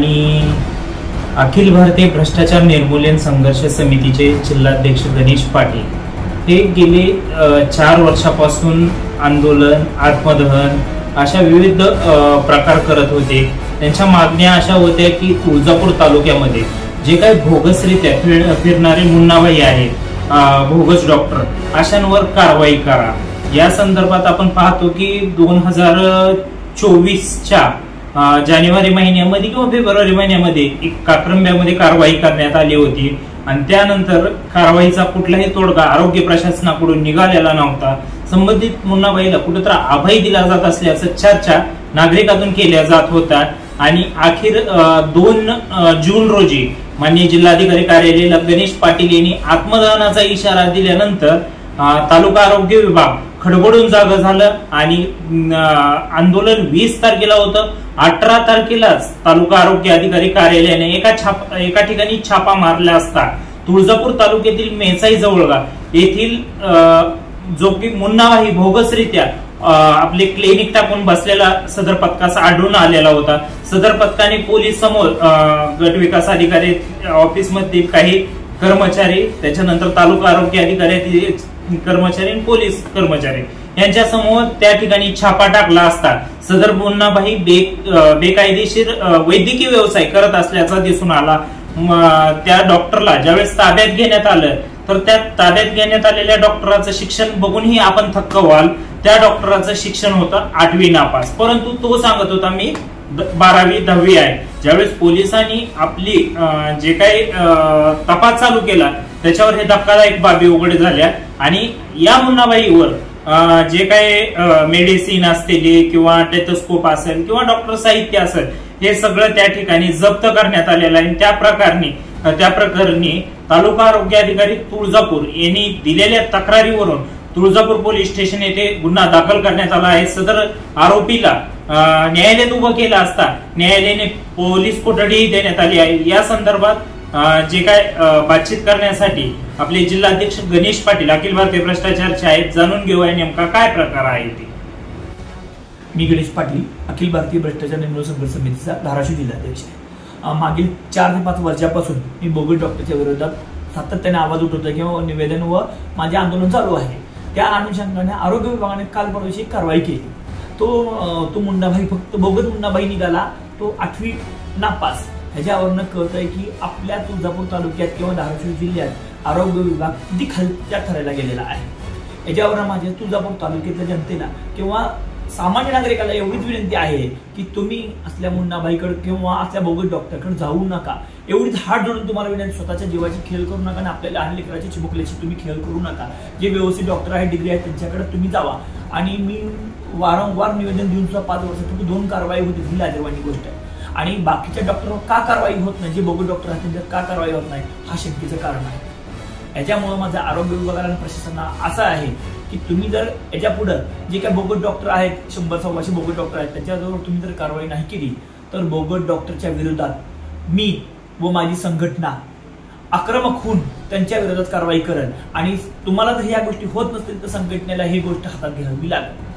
आणि अखिल भारतीय भ्रष्टाचार निर्मूलन संघर्ष समितीचे जिल्हाध्यक्ष गणेश पाटील हे गेले 4 वर्षापासून आंदोलन, आत्मदहन अशा विविध प्रकार करत होते। त्यांच्या मागण्या अशा होत्या की तुळजापूर तालुक्यामध्ये जे काही भोगसरित्या फिरणारे मुन्नाबाई आहेत, भोगस डॉक्टर, अशांवर कारवाई करा। या संदर्भात आपण पाहतो की 2024च्या जानेवारी महिन्यामध्ये किंवा फेब्रुवारी महिन्यामध्ये एक काक्रंब्यामध्ये कारवाई करण्यात आली होती आणि त्यानंतर कारवाईचा कुठलाही तोडगा आरोग्य प्रशासनाकडून निघालेला नव्हता। संबंधित मुन्नाबाईला कुठेतरी अभय दिला जात असल्याचं चर्चा नागरिकातून केल्या जात होत्या आणि अखेर 2 जून रोजी माननीय जिल्हाधिकारी कार्यालयाला गणेश पाटील यांनी आत्मदहनाचा इशारा दिल्यानंतर तालुका आरोग्य विभाग खडबडून जागा झालं आणि आंदोलन 20 तारखेला होतं। 18 तारखेलाच तालुका आरोग्य अधिकारी कार्यालयाने एका ठिकाणी छापा मारला असता तुळजापूर तालुक्यातील मेसाई जवळगा येथील जो की मुन्नाबाई भोगसरित्या आपले क्लिनिक टाकून बसलेला सदर पथकास आढळून आलेला होता। सदर पथकाने पोलीस समोर गट विकास अधिकारी ऑफिस मधील काही कर्मचारी, त्याच्यानंतर तालुका आरोग्य अधिकारी कर्मचारी आणि पोलीस कर्मचारी यांच्या समोर त्या ठिकाणी छापा टाकला असता सदर मुन्नाबाई बेकायदेशीर वैद्यकीय व्यवसाय करत असल्याचा दिसून आला। त्या डॉक्टरला ज्यावेळेस ताब्यात घेण्यात आलं तर त्या ताब्यात घेण्यात आलेल्या डॉक्टराचं शिक्षण बघूनही आपण थक्क व्हाल। त्या डॉक्टराचं शिक्षण होतं 8वी नापास, परंतु तो सांगत होता मी 12वी 10वी आहे। ज्यावेळेस पोलिसांनी आपली जे काही तपास चालू केला त्याच्यावर हे धक्कादायक बाबी उघड झाल्या आणि या मुन्नाबाईवर जे काही मेडिसिन असलेली किंवा टेथोस्कोप असेल किंवा डॉक्टर साहित्य असेल हे सगळं त्या ठिकाणी जप्त करण्यात आलेलं आहे। त्या प्रकरणी तालुका आरोग्य अधिकारी तुळजापूर यांनी दिलेल्या तक्रारीवरून तुळजापूर पोलीस स्टेशन येथे गुन्हा दाखल करण्यात आला आहे। सदर आरोपीला न्यायालयात उभं केलं असता न्यायालयाने पोलीस कोठडी देण्यात आली आहे। या संदर्भात जे काय बातचीत करण्यासाठी आपले जिल्हाध्यक्ष गणेश पाटील अखिल भारतीय भ्रष्टाचारचे आहेत, जाणून घेऊया नेमका काय प्रकार आहे ते। मी गणेश पाटील, अखिल भारतीय भ्रष्टाचार निर्मूलन संघर्ष समितीचा धाराशिव जिल्हाध्यक्ष आहे। मागील 4 ते 5 वर्षापासून मी बोगस डॉक्टरच्या विरोधात सातत्याने आवाज उठवतोय किंवा निवेदन व माझे आंदोलन चालू आहे। त्या अनुषंगाने आरोग्य विभागाने काल परवाची कारवाई केली। तो मुन्नाबाई फक्त बोगस मुन्नाबाई निघाला, तो 8वी नापास। ह्याच्यावरनं कळतंय की आपल्या तुळजापूर तालुक्यात किंवा धाराशिव जिल्ह्यात आरोग्य विभाग किती खालच्या ठरायला गेलेला आहे। याच्यावरनं माझ्या तुळजापूर तालुक्यातल्या जनतेला किंवा सामान्य नागरिकाला एवढीच विनंती आहे की तुम्ही असल्या मुन्नाबाईकडे किंवा असल्या बोगस डॉक्टरकडे जाऊ नका। एवढीच हात जोडून तुम्हाला विनंती, स्वतःच्या जीवाची खेळ करू नका आणि आपल्या लहान लेकराची चिमुकल्याची तुम्ही खेळ करू नका। जे व्यवस्थित डॉक्टर आहेत, डिग्री आहेत, त्यांच्याकडे तुम्ही जावा। आणि मी वारंवार निवेदन देऊन सुद्धा 5 वर्षात 2 कारवाई होती, ही लाजिरवाणी गोष्ट आहे। आणि बाकीच्या डॉक्टरवर का कारवाई होत नाही, जे बोगस डॉक्टर आहेत त्यांच्यावर का कारवाई होत नाही, हा शंकेचं कारण आहे। याच्यामुळे माझा आरोग्य विभागाला आणि प्रशासनाला असं आहे की तुम्ही जर याच्या पुढे जे काही बोगस डॉक्टर आहेत, 100-125 बोगस डॉक्टर आहेत, त्यांच्याजवळ तुम्ही जर कारवाई नाही केली तर बोगस डॉक्टरच्या विरोधात मी व माझी संघटना आक्रमक होऊन त्यांच्या विरोधात कारवाई करेल आणि तुम्हाला जर ह्या गोष्टी होत नसतील तर संघटनेला ही गोष्ट हातात घ्यावी लागेल।